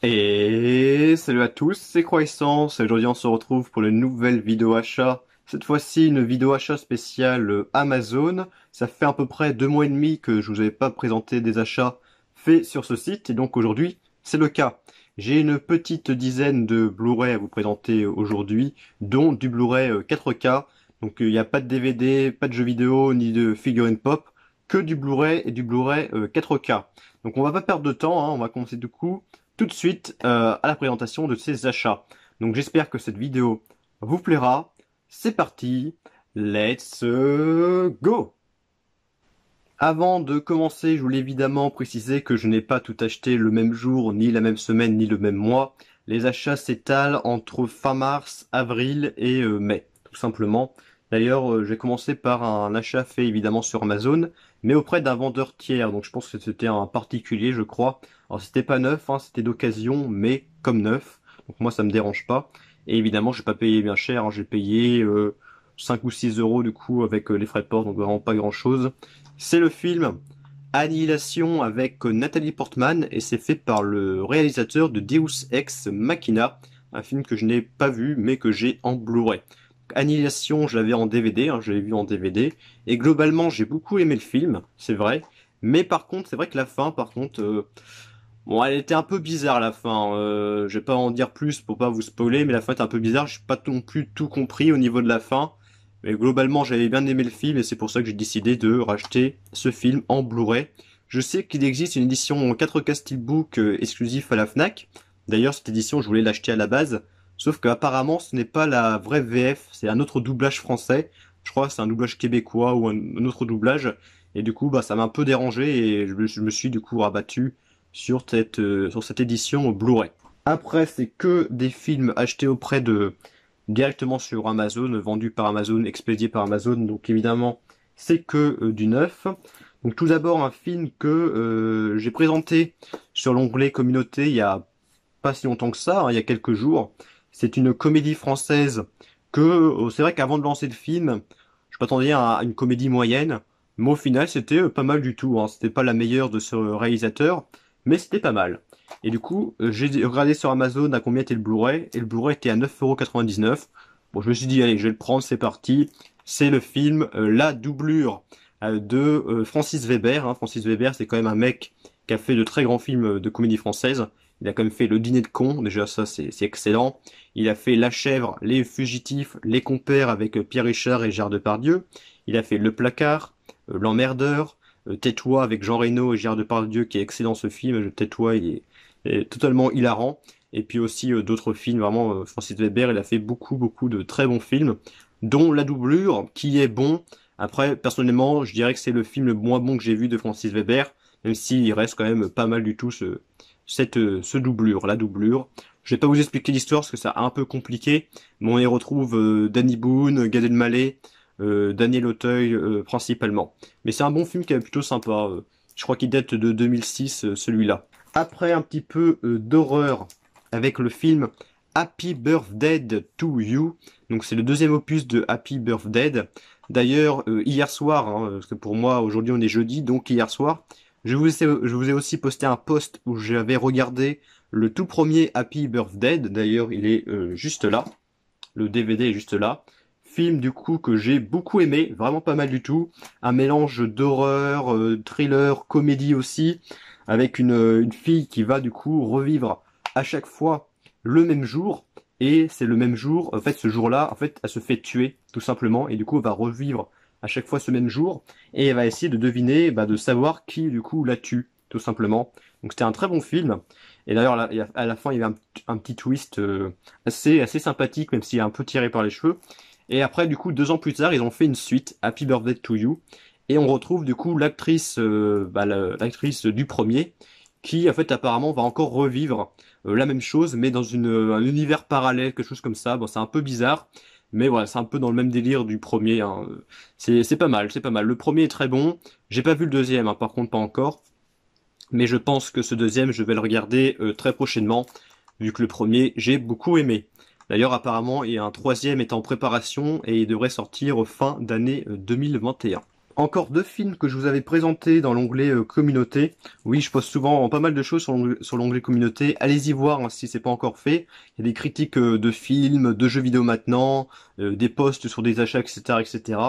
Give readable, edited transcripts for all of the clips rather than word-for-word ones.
Et salut à tous, c'est Croissance. Aujourd'hui on se retrouve pour une nouvelle vidéo achat. Cette fois-ci une vidéo achat spéciale Amazon. Ça fait à peu près 2 mois et demi que je vous avais pas présenté des achats faits sur ce site et donc aujourd'hui c'est le cas. J'ai une petite dizaine de Blu-ray à vous présenter aujourd'hui, dont du Blu-ray 4K. Donc il n'y a pas de DVD, pas de jeux vidéo ni de figurines pop, que du Blu-ray et du Blu-ray 4K. Donc on va pas perdre de temps, hein, on va commencer du coup tout de suite à la présentation de ces achats. Donc j'espère que cette vidéo vous plaira. C'est parti, let's go! Avant de commencer, je voulais évidemment préciser que je n'ai pas tout acheté le même jour, ni la même semaine, ni le même mois. Les achats s'étalent entre fin mars, avril et mai, tout simplement. D'ailleurs, j'ai commencé par un achat fait évidemment sur Amazon, mais auprès d'un vendeur tiers. Donc je pense que c'était un particulier, je crois. Alors c'était pas neuf, hein, c'était d'occasion, mais comme neuf. Donc moi ça me dérange pas. Et évidemment, j'ai pas payé bien cher, hein, j'ai payé 5 ou 6 euros du coup avec les frais de port, donc vraiment pas grand chose. C'est le film Annihilation avec Nathalie Portman et c'est fait par le réalisateur de Deus Ex Machina, un film que je n'ai pas vu mais que j'ai en Blu-ray. Annihilation, je l'avais en DVD, hein, je l'ai vu en DVD et globalement j'ai beaucoup aimé le film, c'est vrai. Mais par contre, c'est vrai que la fin, par contre, bon, elle était un peu bizarre la fin. Je vais pas en dire plus pour pas vous spoiler, mais la fin est un peu bizarre. J'ai pas non plus tout compris au niveau de la fin. Mais globalement, j'avais bien aimé le film et c'est pour ça que j'ai décidé de racheter ce film en Blu-ray. Je sais qu'il existe une édition 4K Steelbook exclusif à la Fnac. D'ailleurs, cette édition, je voulais l'acheter à la base. Sauf qu'apparemment, ce n'est pas la vraie VF, c'est un autre doublage français. Je crois que c'est un doublage québécois ou un autre doublage. Et du coup, bah, ça m'a un peu dérangé et je me suis du coup rabattu sur cette édition Blu-ray. Après, c'est que des films achetés directement sur Amazon, vendus par Amazon, expédiés par Amazon. Donc évidemment, c'est que du neuf. Donc tout d'abord, un film que j'ai présenté sur l'onglet communauté il y a pas si longtemps que ça, hein, il y a quelques jours. C'est une comédie française que c'est vrai qu'avant de lancer le film, je m'attendais à une comédie moyenne, mais au final c'était pas mal du tout, hein. C'était pas la meilleure de ce réalisateur, mais c'était pas mal. Et du coup, j'ai regardé sur Amazon à combien était le Blu-ray, et le Blu-ray était à 9,99 €. Bon, je me suis dit, allez, je vais le prendre, c'est parti. C'est le film La Doublure de Francis Weber, hein. Francis Weber, c'est quand même un mec qui a fait de très grands films de comédie française. Il a quand même fait Le Dîner de con, déjà ça c'est excellent. Il a fait La Chèvre, Les Fugitifs, Les Compères avec Pierre Richard et Gérard Depardieu. Il a fait Le Placard, L'Emmerdeur, Tais-toi avec Jean Reno et Gérard Depardieu qui est excellent ce film. Tais-toi, il est totalement hilarant. Et puis aussi d'autres films, vraiment Francis Weber, il a fait beaucoup de très bons films, dont La Doublure, qui est bon. Après, personnellement, je dirais que c'est le film le moins bon que j'ai vu de Francis Weber, même s'il reste quand même pas mal du tout ce doublure, la doublure. Je vais pas vous expliquer l'histoire parce que c'est un peu compliqué, mais on y retrouve Danny Boone, Gad Elmaleh, Daniel Auteuil principalement. Mais c'est un bon film qui est plutôt sympa. Je crois qu'il date de 2006, celui-là. Après un petit peu d'horreur avec le film Happy Birthday to You. Donc c'est le deuxième opus de Happy Birthday. D'ailleurs, hier soir, hein, parce que pour moi aujourd'hui on est jeudi, donc hier soir, je vous ai aussi posté un post où j'avais regardé le tout premier Happy Birthday. D'ailleurs, il est juste là. Le DVD est juste là. Film du coup que j'ai beaucoup aimé, vraiment pas mal du tout. Un mélange d'horreur, thriller, comédie aussi, avec une fille qui va du coup revivre à chaque fois le même jour. Et c'est le même jour, en fait ce jour-là, en fait elle se fait tuer tout simplement. Et du coup elle va revivre à chaque fois ce même jour. Et elle va essayer de deviner, de savoir qui du coup la tue, tout simplement. Donc c'était un très bon film. Et d'ailleurs à la fin il y avait un petit twist assez sympathique, même s'il est un peu tiré par les cheveux. Et après, du coup, 2 ans plus tard, ils ont fait une suite, Happy Birthday to You, et on retrouve du coup l'actrice, l'actrice du premier, qui en fait apparemment va encore revivre la même chose, mais dans un univers parallèle, quelque chose comme ça. Bon, c'est un peu bizarre, mais voilà, c'est un peu dans le même délire du premier, hein. C'est pas mal, c'est pas mal. Le premier est très bon. J'ai pas vu le deuxième, hein, par contre pas encore, mais je pense que ce deuxième, je vais le regarder très prochainement, vu que le premier, j'ai beaucoup aimé. D'ailleurs, apparemment, il y a un troisième est en préparation et il devrait sortir fin d'année 2021. Encore deux films que je vous avais présentés dans l'onglet communauté. Oui, je poste souvent pas mal de choses sur l'onglet communauté. Allez-y voir hein, si c'est pas encore fait. Il y a des critiques de films, de jeux vidéo maintenant, des posts sur des achats, etc., etc.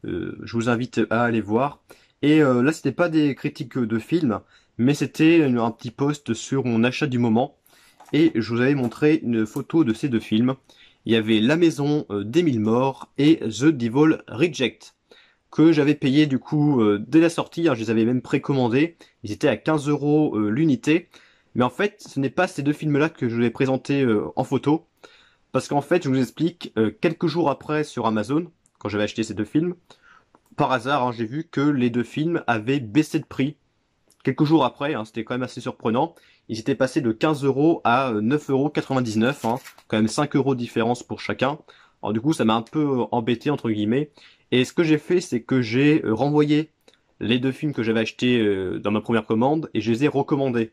Je vous invite à aller voir. Et là, c'était pas des critiques de films, mais c'était un petit post sur mon achat du moment. Et je vous avais montré une photo de ces deux films. Il y avait La Maison des Mille Morts et The Devil Reject, que j'avais payé du coup dès la sortie, hein, je les avais même précommandés, ils étaient à 15 euros l'unité, mais en fait ce n'est pas ces deux films-là que je vous ai présentés en photo, parce qu'en fait je vous explique, quelques jours après sur Amazon, quand j'avais acheté ces deux films, par hasard hein, j'ai vu que les deux films avaient baissé de prix, quelques jours après, hein, c'était quand même assez surprenant, ils étaient passés de 15 euros à 9,99 €, hein, quand même 5 euros de différence pour chacun. Alors du coup, ça m'a un peu embêté entre guillemets. Et ce que j'ai fait, c'est que j'ai renvoyé les deux films que j'avais achetés dans ma première commande et je les ai recommandés.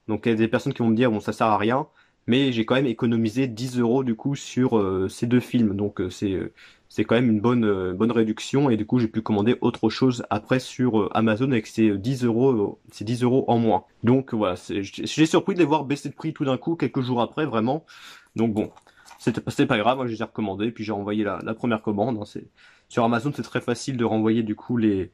Donc il y a des personnes qui vont me dire bon ça sert à rien, mais j'ai quand même économisé 10 euros du coup sur ces deux films. Donc c'est quand même une bonne réduction et du coup j'ai pu commander autre chose après sur Amazon avec ces 10 euros ces 10 euros en moins. Donc voilà, j'ai surpris de les voir baisser de prix tout d'un coup quelques jours après vraiment. Donc bon, c'était pas grave, moi je les ai recommandés puis j'ai envoyé la première commande. Hein, sur Amazon c'est très facile de renvoyer du coup les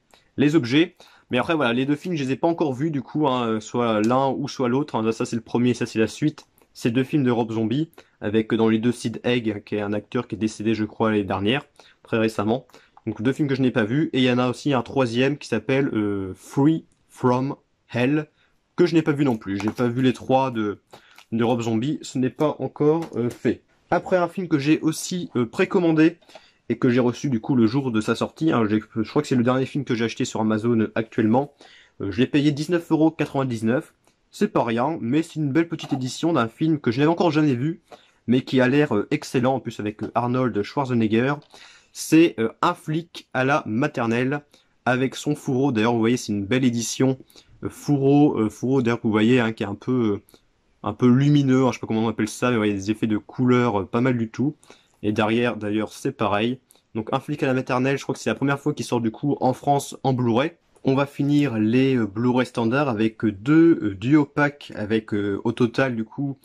objets. Mais après voilà, les deux films je les ai pas encore vus du coup, hein, soit l'un ou soit l'autre. Hein, ça c'est le premier, ça c'est la suite. Ces deux films de Rob Zombie, avec dans les deux Sid Haig, qui est un acteur qui est décédé, je crois, l'année dernière, très récemment. Donc deux films que je n'ai pas vus. Et il y en a aussi un troisième qui s'appelle Free From Hell, que je n'ai pas vu non plus. J'ai pas vu les trois de Rob Zombie, ce n'est pas encore fait. Après un film que j'ai aussi précommandé et que j'ai reçu du coup le jour de sa sortie, hein, je crois que c'est le dernier film que j'ai acheté sur Amazon actuellement. Je l'ai payé 19,99 €. C'est pas rien, mais c'est une belle petite édition d'un film que je n'avais encore jamais vu, mais qui a l'air excellent, en plus avec Arnold Schwarzenegger. C'est Un flic à la maternelle, avec son fourreau. D'ailleurs, vous voyez, c'est une belle édition. Fourreau d'ailleurs que vous voyez, hein, qui est un peu lumineux, hein, je sais pas comment on appelle ça, mais vous voyez des effets de couleur pas mal du tout. Et derrière, d'ailleurs, c'est pareil. Donc Un flic à la maternelle, je crois que c'est la première fois qu'il sort du coup en France en Blu-ray. On va finir les Blu-ray standards avec deux duo packs avec au total du coup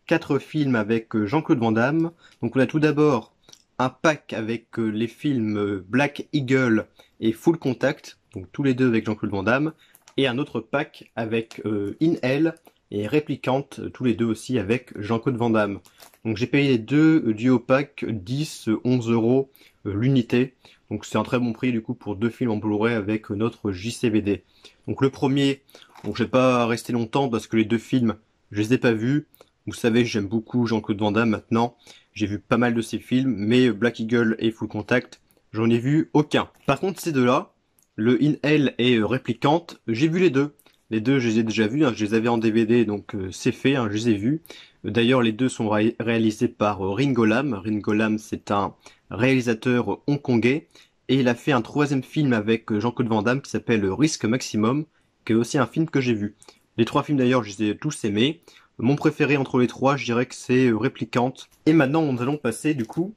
4 films avec Jean-Claude Van Damme. Donc on a tout d'abord un pack avec les films Black Eagle et Full Contact, donc tous les deux avec Jean-Claude Van Damme, et un autre pack avec In Hell et Replicant, tous les deux aussi avec Jean-Claude Van Damme. Donc j'ai payé les deux duo packs 10, 11 euros l'unité. Donc c'est un très bon prix du coup pour deux films en Blu-ray avec notre JCVD. Donc le premier, donc je vais pas rester longtemps parce que les deux films, je les ai pas vus. Vous savez, j'aime beaucoup Jean-Claude Van Damme maintenant. J'ai vu pas mal de ses films, mais Black Eagle et Full Contact, j'en ai vu aucun. Par contre, ces deux-là, le In Hell et Replicant, j'ai vu les deux. Les deux, je les ai déjà vus, hein, je les avais en DVD, donc c'est fait, hein, je les ai vus. D'ailleurs, les deux sont réalisés par Ringo Lam. Ringo Lam, c'est un réalisateur hongkongais, et il a fait un troisième film avec Jean-Claude Van Damme qui s'appelle Risque Maximum, qui est aussi un film que j'ai vu. Les trois films d'ailleurs, je les ai tous aimés. Mon préféré entre les trois, je dirais que c'est Replicant. Et maintenant, nous allons passer du coup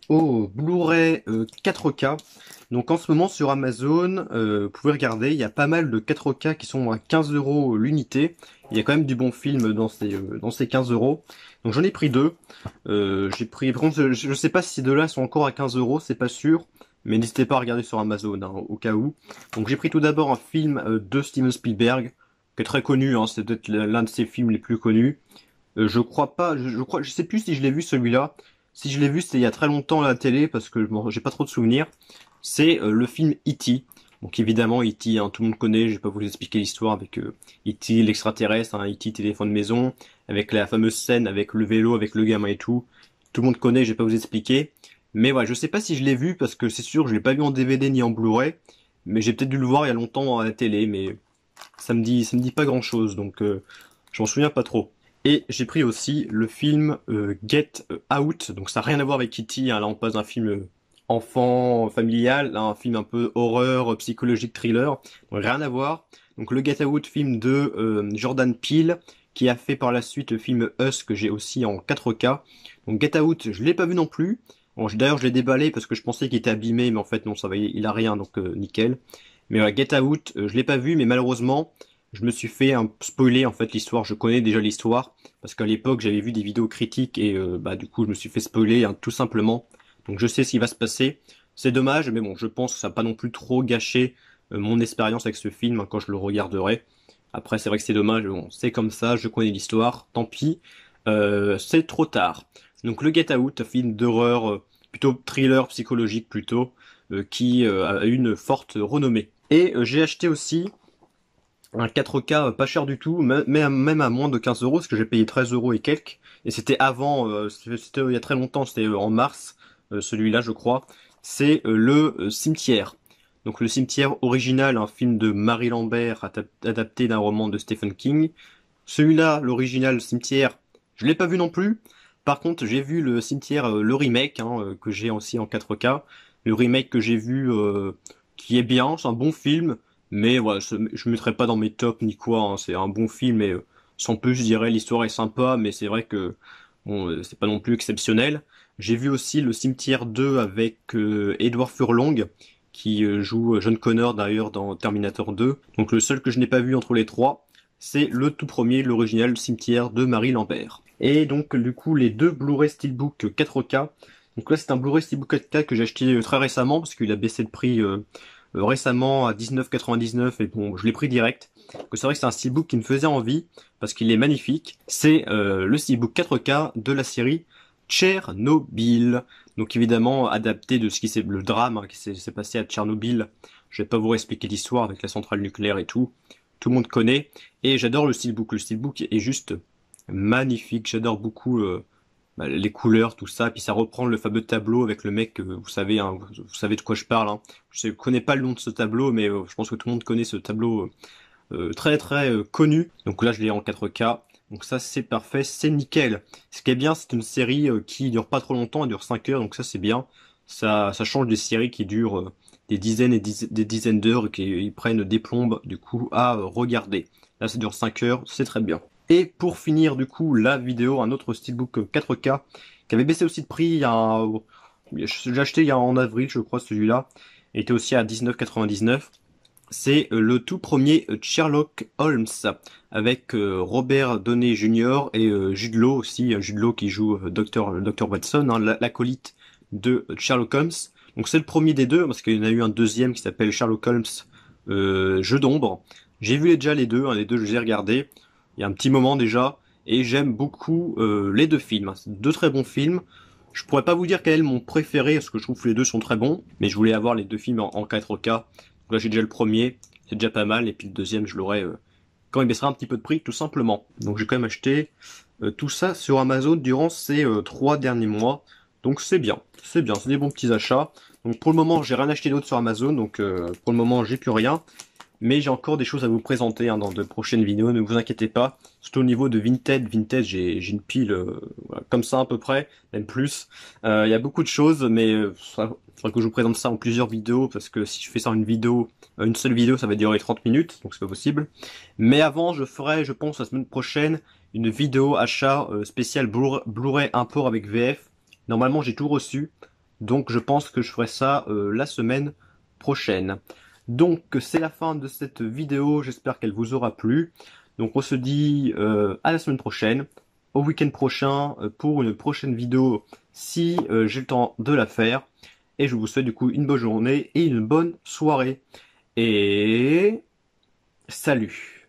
au Blu-ray 4K. Donc en ce moment sur Amazon, vous pouvez regarder, il y a pas mal de 4K qui sont à 15 euros l'unité. Il y a quand même du bon film dans ces 15 euros. Donc j'en ai pris deux. J'ai pris, par contre, je sais pas si ces deux-là sont encore à 15 euros, c'est pas sûr. Mais n'hésitez pas à regarder sur Amazon, hein, au cas où. Donc j'ai pris tout d'abord un film de Steven Spielberg, qui est très connu, hein, c'est peut-être l'un de ses films les plus connus. Je crois pas, je sais plus si je l'ai vu celui-là. Si je l'ai vu, c'était il y a très longtemps à la télé parce que j'ai pas trop de souvenirs. C'est le film E.T. Donc évidemment E.T. Hein, tout le monde connaît. Je vais pas vous expliquer l'histoire avec E.T. l'extraterrestre, hein, E.T. téléphone maison, avec la fameuse scène avec le vélo, avec le gamin et tout. Tout le monde connaît. Je vais pas vous expliquer. Mais voilà, je sais pas si je l'ai vu parce que c'est sûr, je l'ai pas vu en DVD ni en Blu-ray. Mais j'ai peut-être dû le voir il y a longtemps à la télé, mais ça me dit pas grand-chose. Donc je m'en souviens pas trop. Et j'ai pris aussi le film Get Out, donc ça n'a rien à voir avec Kitty, hein, là on passe d'un film enfant, familial, à un film un peu horreur, psychologique, thriller, donc rien à voir. Donc le Get Out, film de Jordan Peele, qui a fait par la suite le film Us, que j'ai aussi en 4K. Donc Get Out, je l'ai pas vu non plus. Bon, d'ailleurs, je l'ai déballé parce que je pensais qu'il était abîmé, mais en fait non, ça va, il a rien, donc nickel. Mais voilà, Get Out, je l'ai pas vu, mais malheureusement, je me suis fait un spoiler en fait l'histoire. Je connais déjà l'histoire parce qu'à l'époque j'avais vu des vidéos critiques et bah du coup je me suis fait spoiler hein, tout simplement. Donc je sais ce qui va se passer. C'est dommage, mais bon, je pense que ça va pas non plus trop gâché mon expérience avec ce film hein, quand je le regarderai. Après, c'est vrai que c'est dommage, bon, c'est comme ça, je connais l'histoire, tant pis, c'est trop tard. Donc le Get Out, un film d'horreur, plutôt thriller psychologique plutôt, qui a une forte renommée. Et j'ai acheté aussi un 4K pas cher du tout, même à moins de 15 euros, parce que j'ai payé 13 euros et quelques. Et c'était avant, c'était il y a très longtemps, c'était en mars, celui-là je crois. C'est le Cimetière. Donc le Cimetière original, un film de Marie Lambert adapté d'un roman de Stephen King. Celui-là, l'original Cimetière, je l'ai pas vu non plus. Par contre, j'ai vu le Cimetière, le remake, hein, que j'ai aussi en 4K. Le remake que j'ai vu, qui est bien, c'est un bon film. Mais voilà, je ne mettrai pas dans mes tops ni quoi, hein. C'est un bon film et sans plus, je dirais, l'histoire est sympa, mais c'est vrai que bon, c'est pas non plus exceptionnel. J'ai vu aussi Le Cimetière 2 avec Edward Furlong, qui joue John Connor d'ailleurs dans Terminator 2. Donc le seul que je n'ai pas vu entre les trois, c'est le tout premier, l'original Cimetière de Marie Lambert. Et donc du coup les deux Blu-ray Steelbook 4K. Donc là c'est un Blu-ray Steelbook 4K que j'ai acheté très récemment parce qu'il a baissé de prix récemment à 19,99 et bon je l'ai pris direct. Donc c'est vrai que c'est un steelbook qui me faisait envie parce qu'il est magnifique. C'est le steelbook 4K de la série Tchernobyl. Donc évidemment adapté de ce qui s'est le drame hein, qui s'est passé à Tchernobyl. Je vais pas vous expliquer l'histoire avec la centrale nucléaire et tout. Tout le monde connaît et j'adore le steelbook. Le steelbook est juste magnifique. J'adore beaucoup les couleurs, tout ça. Puis ça reprend le fameux tableau avec le mec, vous savez, hein, vous savez de quoi je parle. Hein. Je connais pas le nom de ce tableau, mais je pense que tout le monde connaît ce tableau très très connu. Donc là, je l'ai en 4K. Donc ça, c'est parfait, c'est nickel. Ce qui est bien, c'est une série qui dure pas trop longtemps, elle dure 5 heures, donc ça c'est bien. Ça change des séries qui durent des dizaines et des dizaines d'heures et qui prennent des plombes du coup à regarder. Là, ça dure 5 heures, c'est très bien. Et pour finir du coup la vidéo, un autre steelbook 4K qui avait baissé aussi de prix j'ai acheté en avril je crois celui-là, il était aussi à 19,99. C'est le tout premier Sherlock Holmes avec Robert Downey Jr. et Jude Law aussi, Jude Law qui joue Dr Watson, hein, l'acolyte de Sherlock Holmes. Donc c'est le premier des deux parce qu'il y en a eu un deuxième qui s'appelle Sherlock Holmes Jeu d'ombre. J'ai vu déjà les deux, hein, les deux je les ai regardés. Il y a un petit moment déjà, et j'aime beaucoup les deux films. C'est deux très bons films. Je pourrais pas vous dire quel est mon préféré, parce que je trouve que les deux sont très bons, mais je voulais avoir les deux films en 4K. Donc là j'ai déjà le premier, c'est déjà pas mal, et puis le deuxième je l'aurai quand il baissera un petit peu de prix, tout simplement. Donc j'ai quand même acheté tout ça sur Amazon durant ces 3 derniers mois. Donc c'est bien, c'est des bons petits achats. Donc pour le moment j'ai rien acheté d'autre sur Amazon, donc pour le moment j'ai plus rien. Mais j'ai encore des choses à vous présenter hein, dans de prochaines vidéos, ne vous inquiétez pas. Surtout au niveau de Vinted, j'ai une pile voilà, comme ça à peu près, même plus. Il y a beaucoup de choses, mais il faudra que je vous présente ça en plusieurs vidéos, parce que si je fais ça en une seule vidéo, ça va durer 30 minutes, donc c'est pas possible. Mais avant, je ferai, je pense, la semaine prochaine, une vidéo achat spéciale Blu-ray import avec VF. Normalement, j'ai tout reçu, donc je pense que je ferai ça la semaine prochaine. Donc c'est la fin de cette vidéo, j'espère qu'elle vous aura plu. Donc on se dit à la semaine prochaine, au week-end prochain pour une prochaine vidéo si j'ai le temps de la faire. Et je vous souhaite du coup une bonne journée et une bonne soirée. Et salut!